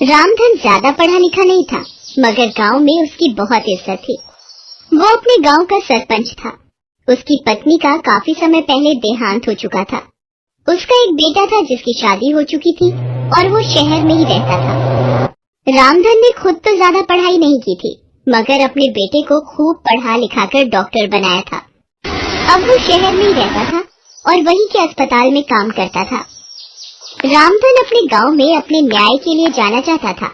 रामधन ज्यादा पढ़ा लिखा नहीं था, मगर गांव में उसकी बहुत इज्जत थी। वो अपने गांव का सरपंच था। उसकी पत्नी का काफी समय पहले देहांत हो चुका था। उसका एक बेटा था जिसकी शादी हो चुकी थी और वो शहर में ही रहता था। रामधन ने खुद तो ज्यादा पढ़ाई नहीं की थी, मगर अपने बेटे को खूब पढ़ा लिखाकर डॉक्टर बनाया था। अब वो शहर में ही रहता था और वहीं के अस्पताल में काम करता था। रामधन अपने गांव में अपने न्याय के लिए जाना चाहता था।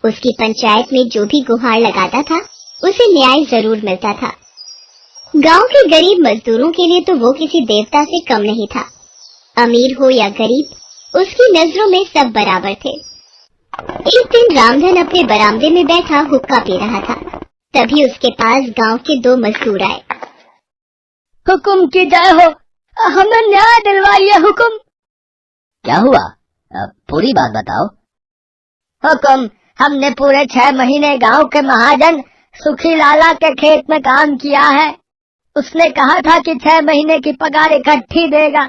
उसकी पंचायत में जो भी गुहार लगाता था उसे न्याय जरूर मिलता था। गांव के गरीब मजदूरों के लिए तो वो किसी देवता से कम नहीं था। अमीर हो या गरीब, उसकी नजरों में सब बराबर थे। एक दिन रामधन अपने बरामदे में बैठा हुक्का पी रहा था। तभी उसके पास गांव के दो मजदूर आए। हुकुम की जय हो, हमें न्याय दिलवाइए हुकुम। क्या हुआ? पूरी बात बताओ। हुकुम, हमने पूरे 6 महीने गांव के महाजन सुखी लाला के खेत में काम किया है। उसने कहा था कि 6 महीने की पगार इकट्ठी देगा,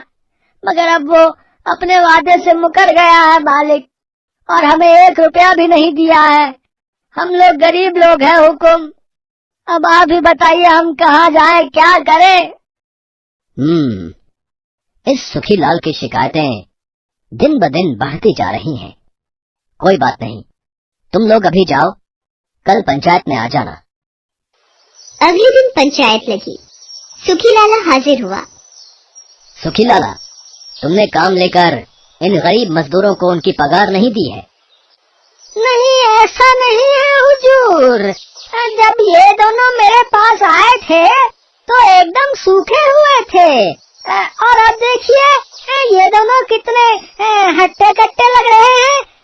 मगर अब वो अपने वादे से मुकर गया है मालिक, और हमें 1 रुपया भी नहीं दिया है। हम लोग गरीब लोग हैं हुकुम। अब आप ही बताइए हम कहाँ जाएं, क्या करें? इस सुखी लाल की शिकायतें दिन ब दिन बढ़ती जा रही हैं। कोई बात नहीं, तुम लोग अभी जाओ, कल पंचायत में आ जाना। अगले दिन पंचायत लगी। सुखी लाला हाजिर हुआ। सुखी लाला, तुमने काम लेकर इन गरीब मजदूरों को उनकी पगार नहीं दी है? नहीं, ऐसा नहीं है हुजूर। जब ये दोनों मेरे पास आए थे तो एकदम सूखे हुए थे, और अब देखिए ये दोनों कितने हट्टे कट्टे लग रहे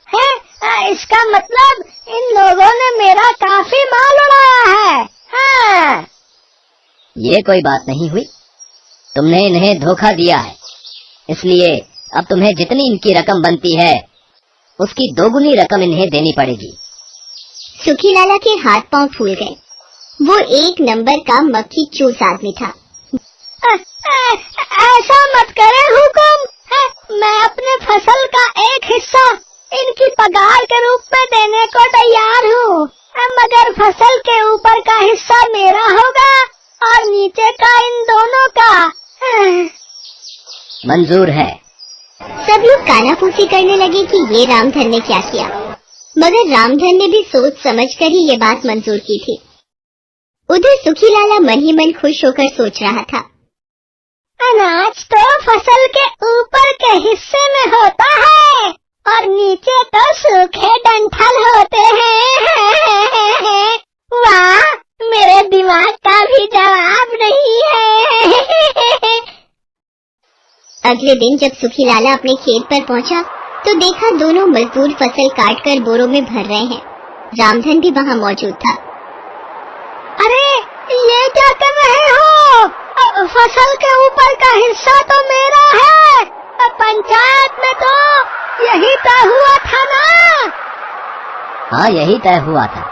हैं। इसका मतलब इन लोगों ने मेरा काफी माल उड़ाया है। हाँ। ये कोई बात नहीं हुई, तुमने इन्हें धोखा दिया है, इसलिए अब तुम्हें जितनी इनकी रकम बनती है उसकी 2 गुनी रकम इन्हें देनी पड़ेगी। सुखी लाला के हाथ पांव फूल गए। वो एक नंबर का मक्खी चूस आदमी था। ऐसा मत करे हुकुम, मैं अपने फसल का एक हिस्सा इनकी पगार के रूप में देने को तैयार हूँ, मगर फसल के ऊपर का हिस्सा मेरा होगा और नीचे का इन दोनों का। मंजूर है। सब लोग कानाफूसी करने लगे कि ये रामधन ने क्या किया, मगर रामधन ने भी सोच समझ कर ही ये बात मंजूर की थी। उधर सुखी लाला मन ही मन खुश होकर सोच रहा था, अनाज तो फसल के ऊपर के हिस्से में होता है और नीचे तो सूखे डंठल होते हैं। वाह, मेरे दिमाग का भी जवाब नहीं है। अगले दिन जब सुखी लाला अपने खेत पर पहुंचा तो देखा दोनों मजदूर फसल काटकर बोरों में भर रहे हैं। रामधन भी वहां मौजूद था। अरे ये क्या कर रहे हो? फसल के ऊपर का हिस्सा तो मेरा है। पंचायत में तो यही तय हुआ था ना? हाँ, यही तय हुआ था,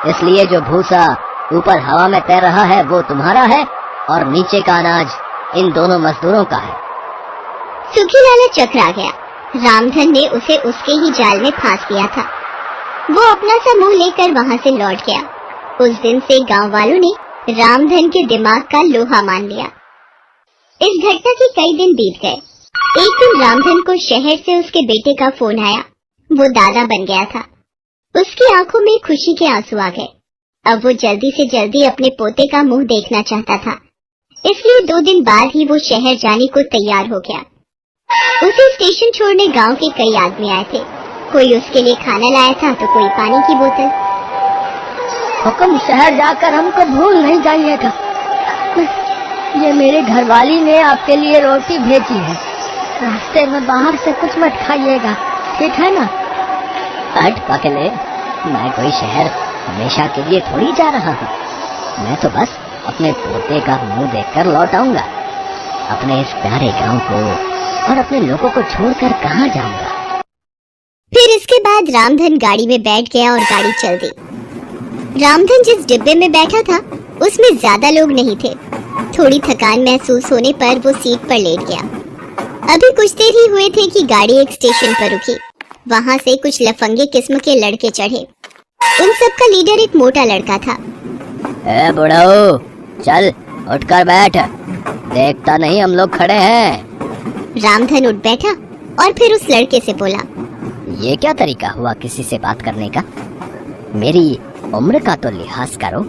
इसलिए जो भूसा ऊपर हवा में तैर रहा है वो तुम्हारा है और नीचे का अनाज इन दोनों मजदूरों का है। सुखी लाला चकरा गया। रामधन ने उसे उसके ही जाल में फांस दिया था। वो अपना सा मुंह लेकर वहां से लौट गया। उस दिन से गांव वालों ने रामधन के दिमाग का लोहा मान लिया। इस घटना के कई दिन बीत गए। एक दिन रामधन को शहर से उसके बेटे का फोन आया। वो दादा बन गया था। उसकी आंखों में खुशी के आंसू आ गए। अब वो जल्दी से जल्दी अपने पोते का मुंह देखना चाहता था, इसलिए 2 दिन बाद ही वो शहर जाने को तैयार हो गया। उसे स्टेशन छोड़ने गांव के कई आदमी आए थे। कोई उसके लिए खाना लाया था तो कोई पानी की बोतल। हुकुम, शहर जाकर हमको भूल नहीं जाइएगा। ये मेरे घरवाली ने आपके लिए रोटी भेजी है। रास्ते में बाहर से कुछ मत खाइएगा, ठीक है ना? हट पकले, मैं कोई शहर हमेशा के लिए थोड़ी जा रहा हूँ। मैं तो बस अपने पोते का मुंह देखकर लौट आऊंगा। अपने इस प्यारे गांव को और अपने लोगों को छोड़कर कहाँ जाऊंगा। फिर इसके बाद रामधन गाड़ी में बैठ गया और गाड़ी चल दी। रामधन जिस डिब्बे में बैठा था उसमें ज्यादा लोग नहीं थे। थोड़ी थकान महसूस होने पर वो सीट पर लेट गया। अभी कुछ देर ही हुए थे कि गाड़ी एक स्टेशन पर रुकी। वहाँ से कुछ लफंगे किस्म के लड़के चढ़े। उन सब का लीडर एक मोटा लड़का था। ए बुढ़ऊ, चल उठकर बैठ, देखता नहीं हम लोग खड़े हैं। रामधन उठ बैठा और फिर उस लड़के से बोला, ये क्या तरीका हुआ किसी से बात करने का? मेरी उम्र का तो लिहाज करो,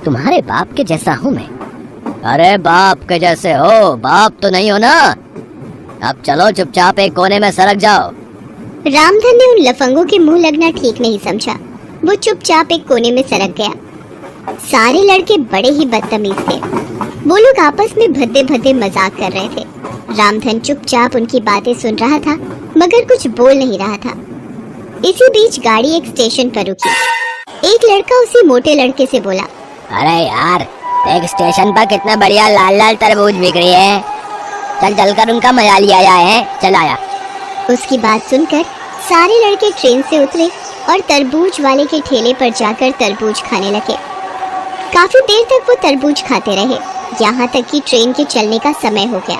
तुम्हारे बाप के जैसा हूँ मैं। अरे बाप के जैसे हो, बाप तो नहीं हो ना। अब चलो चुपचाप एक कोने में सरक जाओ। रामधन ने उन लफंगों के मुंह लगना ठीक नहीं समझा। वो चुपचाप एक कोने में सरक गया। सारे लड़के बड़े ही बदतमीज थे। वो लोग आपस में भद्दे भद्दे मजाक कर रहे थे। रामधन चुपचाप उनकी बातें सुन रहा था, मगर कुछ बोल नहीं रहा था। इसी बीच गाड़ी एक स्टेशन पर रुकी। एक लड़का उसी मोटे लड़के से बोला, अरे यार, एक स्टेशन पर कितना बढ़िया लाल लाल तरबूज बिक रही है, चल चलकर उनका मजा लिया जाए। चल आया। उसकी बात सुनकर सारे लड़के ट्रेन से उतरे और तरबूज वाले के ठेले पर जाकर तरबूज खाने लगे। काफी देर तक वो तरबूज खाते रहे, यहाँ तक कि ट्रेन के चलने का समय हो गया।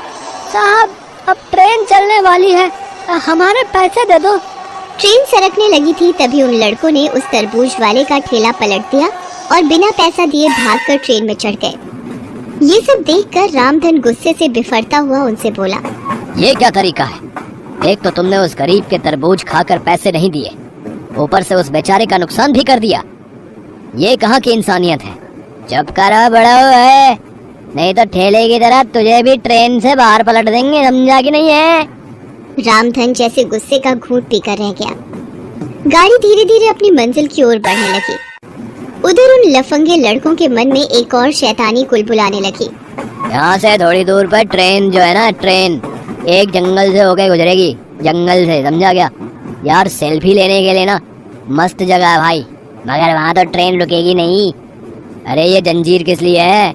साहब, अब ट्रेन चलने वाली है, हमारे पैसे दे दो। ट्रेन सरकने लगी थी, तभी उन लड़कों ने उस तरबूज वाले का ठेला पलट दिया और बिना पैसा दिए भागकर ट्रेन में चढ़ गए। ये सब देखकर रामधन गुस्से से बिफरता हुआ उनसे बोला, ये क्या तरीका है? एक तो तुमने उस गरीब के तरबूज खाकर पैसे नहीं दिए, ऊपर से उस बेचारे का नुकसान भी कर दिया। ये कहाँ की इंसानियत है? चुप करो बड़ा है, नहीं तो ठेले की तरह तुझे भी ट्रेन से बाहर पलट देंगे, समझा कि नहीं है? रामधन जैसे गुस्से का घूंट पीकर रह गया। गाड़ी धीरे धीरे अपनी मंजिल की ओर बढ़ने लगी। उधर उन लफंगे लड़कों के मन में एक और शैतानी कुलबुलाने लगी। यहाँ से थोड़ी दूर पर ट्रेन जो है ना, ट्रेन एक जंगल से होके गुजरेगी, जंगल से, समझा क्या? यार सेल्फी लेने के लिए ना मस्त जगह है भाई, मगर वहाँ तो ट्रेन रुकेगी नहीं। अरे ये जंजीर किस लिए है?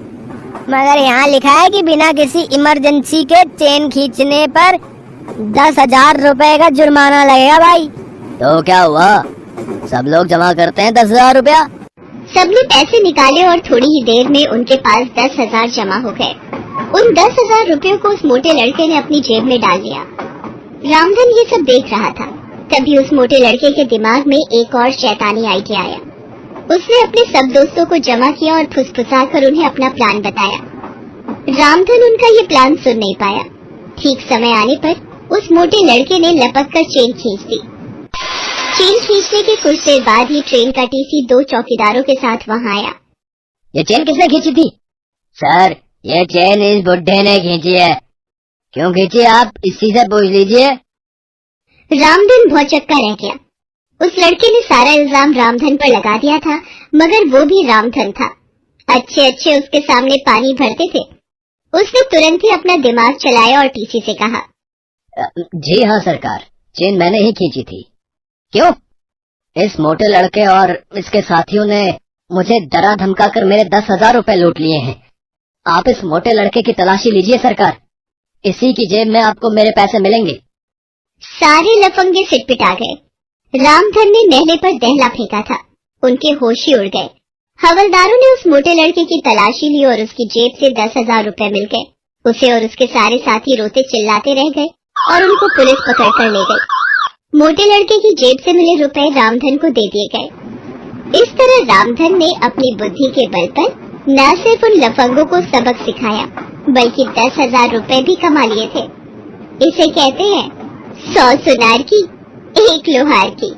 मगर यहाँ लिखा है कि बिना किसी इमरजेंसी के चेन खींचने पर 10,000 रुपए का जुर्माना लगेगा भाई। तो क्या हुआ, सब लोग जमा करते हैं 10,000 रुपया। सबने पैसे निकाले और थोड़ी ही देर में उनके पास 10,000 जमा हो गए। उन 10,000 रुपयों को उस मोटे लड़के ने अपनी जेब में डाल लिया। रामधन ये सब देख रहा था। तभी उस मोटे लड़के के दिमाग में एक और शैतानी आइडिया आया। उसने अपने सब दोस्तों को जमा किया और फुसफुसाकर उन्हें अपना प्लान बताया। रामधन उनका ये प्लान सुन नहीं पाया। ठीक समय आने पर उस मोटे लड़के ने लपककर चेन खींच दी। चेन खींचने के कुछ देर बाद ही ट्रेन का टीसी 2 चौकीदारों के साथ वहाँ आया। ये चेन किसने खींची थी? सर, ये चेन इस बुड्ढे ने खींची है। क्यों खींची आप इसी से पूछ लीजिए। रामधन भौचक्का रह गया। उस लड़के ने सारा इल्जाम रामधन पर लगा दिया था, मगर वो भी रामधन था। अच्छे अच्छे उसके सामने पानी भरते थे। उसने तुरंत ही अपना दिमाग चलाया और टीसी से कहा, जी हाँ सरकार, चेन मैंने ही खींची थी। क्यों? इस मोटे लड़के और इसके साथियों ने मुझे डरा धमका कर मेरे 10,000 रुपए लूट लिए हैं। आप इस मोटे लड़के की तलाशी लीजिए सरकार, इसी की जेब में आपको मेरे पैसे मिलेंगे। सारे लफंगे सिटपिटा गए। रामधन ने नेहले पर दहला फेंका था। उनके होश ही उड़ गए। हवलदारों ने उस मोटे लड़के की तलाशी ली और उसकी जेब से 10,000 रुपए मिल गए। उसे और उसके सारे साथी रोते चिल्लाते रह गए और उनको पुलिस पकड़ कर ले गई। मोटे लड़के की जेब से मिले रुपए रामधन को दे दिए गए। इस तरह रामधन ने अपनी बुद्धि के बल पर न सिर्फ उन लफंगों को सबक सिखाया, बल्कि 10,000 रुपए भी कमा लिए थे। इसे कहते हैं 100 सुनार की 1 लोहार की।